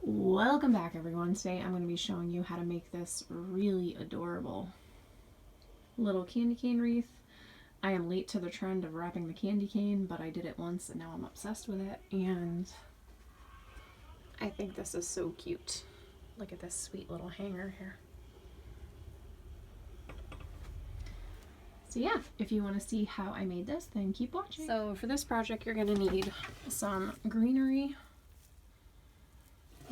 Welcome back, everyone. Today I'm going to be showing you how to make this really adorable little candy cane wreath. I am late to the trend of wrapping the candy cane, but I did it once and now I'm obsessed with it, and I think this is so cute. Look at this sweet little hanger here. So yeah, if you want to see how I made this, then keep watching. So for this project you're going to need some greenery.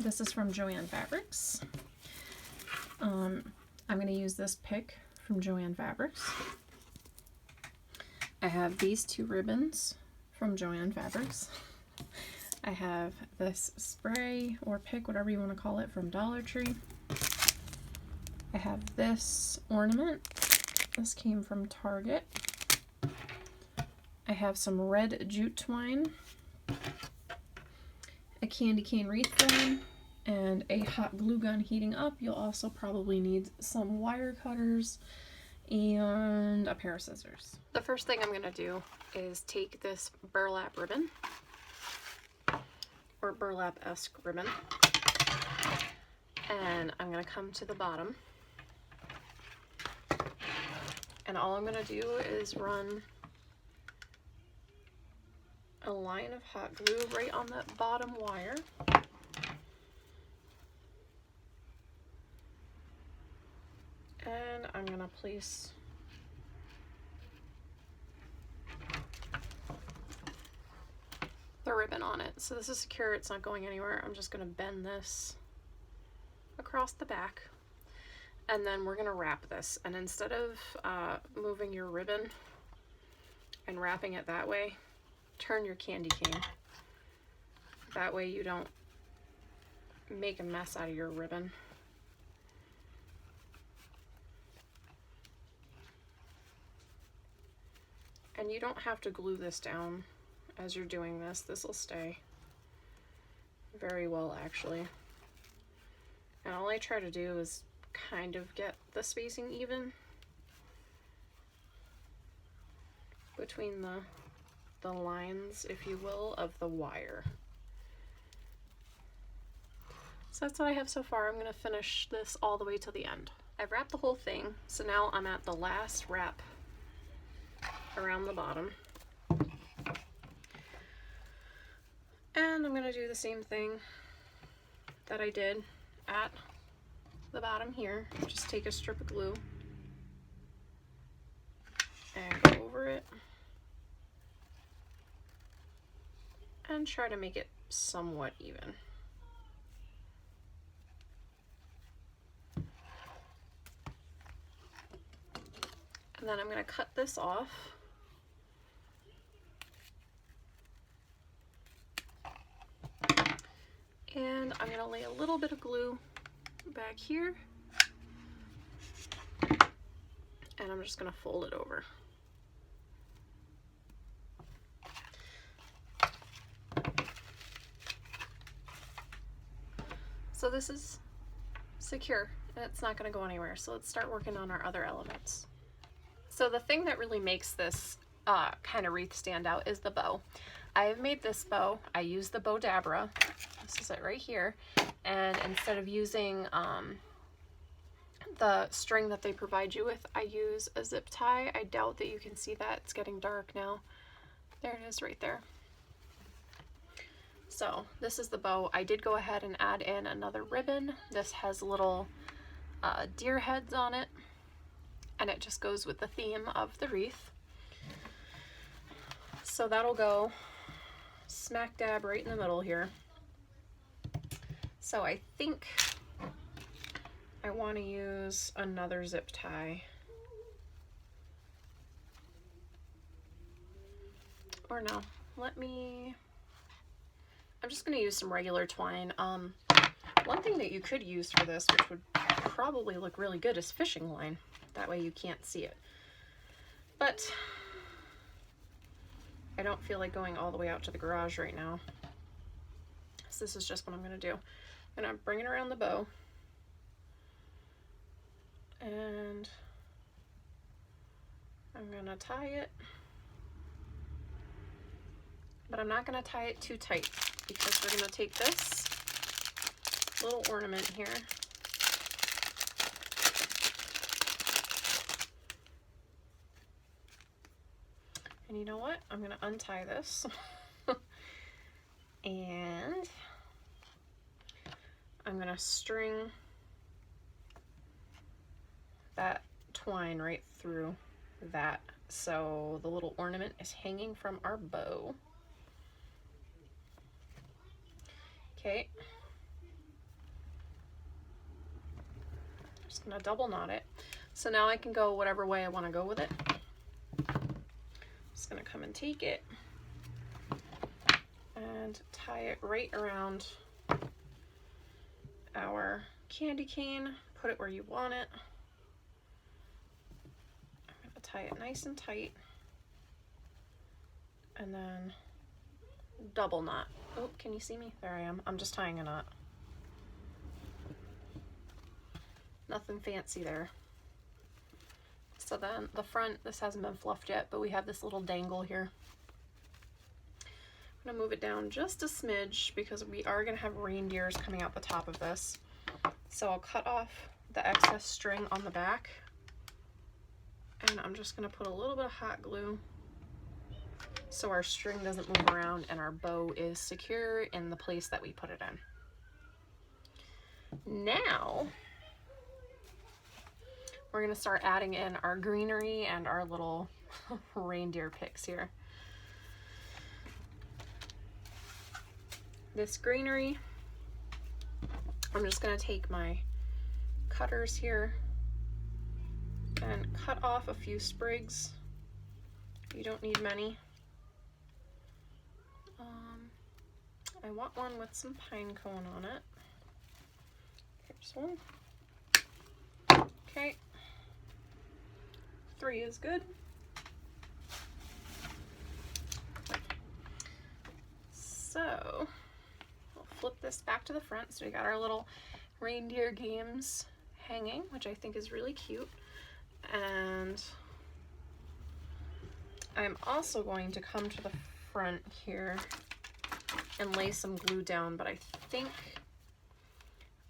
This is from Joann Fabrics. I'm going to use this pick from Joann Fabrics. I have these two ribbons from Joann Fabrics. I have this spray or pick, whatever you want to call it, from Dollar Tree. I have this ornament. This came from Target. I have some red jute twine, a candy cane wreath gun, and a hot glue gun heating up. You'll also probably need some wire cutters and a pair of scissors. The first thing I'm going to do is take this burlap ribbon, or burlap-esque ribbon, and I'm going to come to the bottom, and all I'm going to do is run a line of hot glue right on that bottom wire. And I'm going to place the ribbon on it. So this is secure, it's not going anywhere. I'm just going to bend this across the back, and then we're going to wrap this. And instead of moving your ribbon and wrapping it that way, turn your candy cane. That way you don't make a mess out of your ribbon. And you don't have to glue this down as you're doing this. This will stay very well, actually. And all I try to do is kind of get the spacing even between the lines, if you will, of the wire. So that's what I have so far. I'm going to finish this all the way to the end. I've wrapped the whole thing, so now I'm at the last wrap around the bottom. And I'm going to do the same thing that I did at the bottom here. Just take a strip of glue and go over it and try to make it somewhat even. And then I'm going to cut this off. And I'm going to lay a little bit of glue back here, and I'm just going to fold it over. So this is secure, and it's not going to go anywhere. So let's start working on our other elements. So the thing that really makes this kind of wreath stand out is the bow. I have made this bow. I use the bow Dabra. This is it right here. And instead of using the string that they provide you with, I use a zip tie. I doubt that you can see that. It's getting dark now. There it is right there. So this is the bow. I did go ahead and add in another ribbon. This has little deer heads on it, and it just goes with the theme of the wreath. So that'll go smack dab right in the middle here. So I think I want to use another zip tie. Or no, I'm just going to use some regular twine. One thing that you could use for this, which would probably look really good, is fishing line. That way you can't see it. But I don't feel like going all the way out to the garage right now. So this is just what I'm going to do. I'm going to bring it around the bow. And I'm going to tie it. But I'm not going to tie it too tight, because we're going to take this little ornament here. And you know what? I'm going to untie this. And I'm going to string that twine right through that, so the little ornament is hanging from our bow. Okay. Just gonna double knot it. So now I can go whatever way I want to go with it. Just gonna come and take it and tie it right around our candy cane. Put it where you want it. I'm gonna tie it nice and tight, and then double knot. Oh, can you see me? There I am. I'm just tying a knot. Nothing fancy there. So then the front, this hasn't been fluffed yet, but we have this little dangle here. I'm gonna move it down just a smidge because we are gonna have reindeers coming out the top of this. So I'll cut off the excess string on the back, and I'm just gonna put a little bit of hot glue so our string doesn't move around and our bow is secure in the place that we put it in. Now we're gonna start adding in our greenery and our little reindeer pics here. This greenery, I'm just gonna take my cutters here and cut off a few sprigs. You don't need many. I want one with some pine cone on it. Here's one. Okay. 3 is good. So we'll flip this back to the front. So we got our little reindeer games hanging, which I think is really cute. And I'm also going to come to the front here and lay some glue down, but I think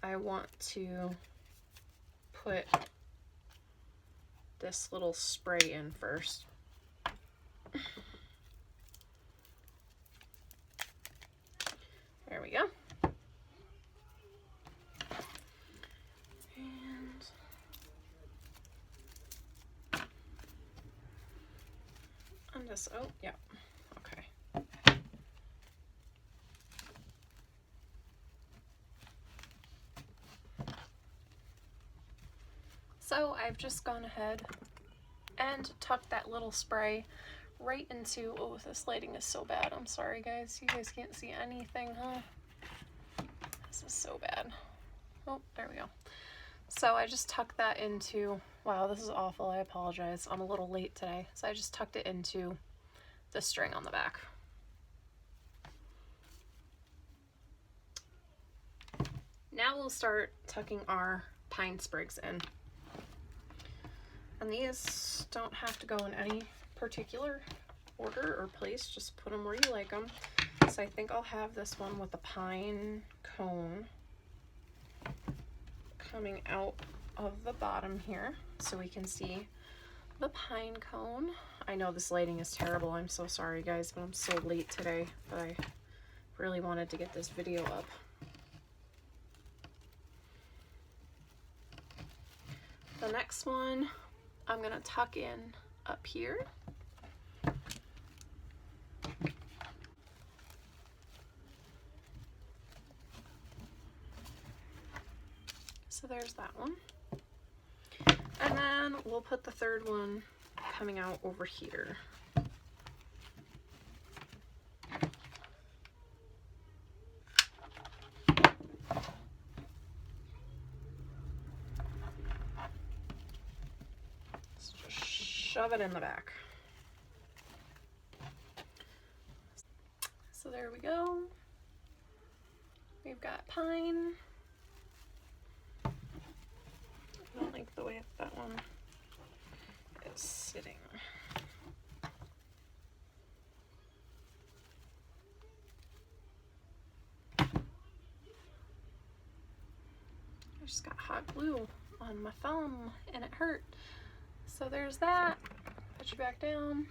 I want to put this little spray in first. There we go. And just, oh, yeah, okay. So I've just gone ahead and tucked that little spray right into, oh, this lighting is so bad. I'm sorry, guys. You guys can't see anything, huh? This is so bad. Oh, there we go. So I just tucked that into, wow, this is awful. I apologize. I'm a little late today. So I just tucked it into the string on the back. Now we'll start tucking our pine sprigs in. And these don't have to go in any particular order or place, just put them where you like them. So I think I'll have this one with the pine cone coming out of the bottom here so we can see the pine cone. I know this lighting is terrible. I'm so sorry, guys, but I'm so late today, but I really wanted to get this video up. The next one I'm gonna tuck in up here. So there's that one. And then we'll put the third one coming out over here. So just shove it in the back. So there we go. We've got pine. I don't like the way that one is sitting. I just got hot glue on my thumb and it hurt. So there's that. Put you back down.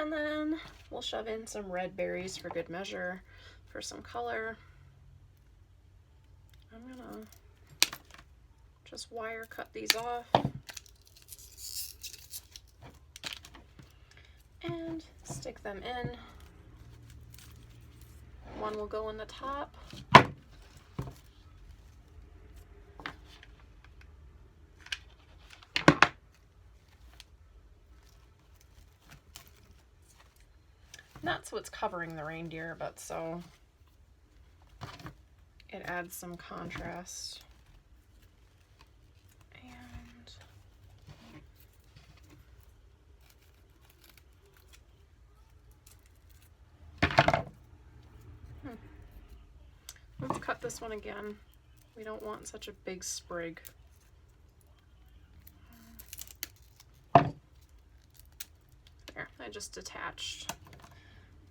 And then we'll shove in some red berries for good measure for some color. I'm gonna just wire cut these off. And stick them in. One will go in the top. That's what's covering the reindeer, but so it adds some contrast. And let's cut this one again. We don't want such a big sprig. There, I just detached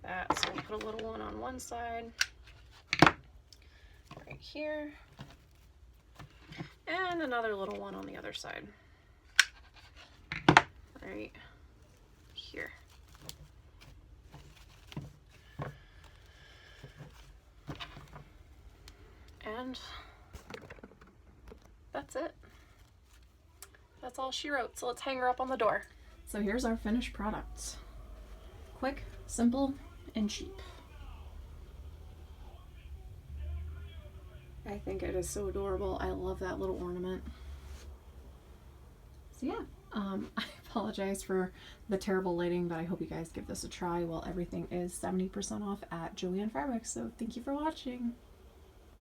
that, so we'll put a little one on one side, right here, and another little one on the other side, right here. And that's it. That's all she wrote, so let's hang her up on the door. So here's our finished product. Quick, simple, and cheap. I think it is so adorable. I love that little ornament. So yeah, I apologize for the terrible lighting, but I hope you guys give this a try while everything is 70% off at Joann Fabrics. So thank you for watching.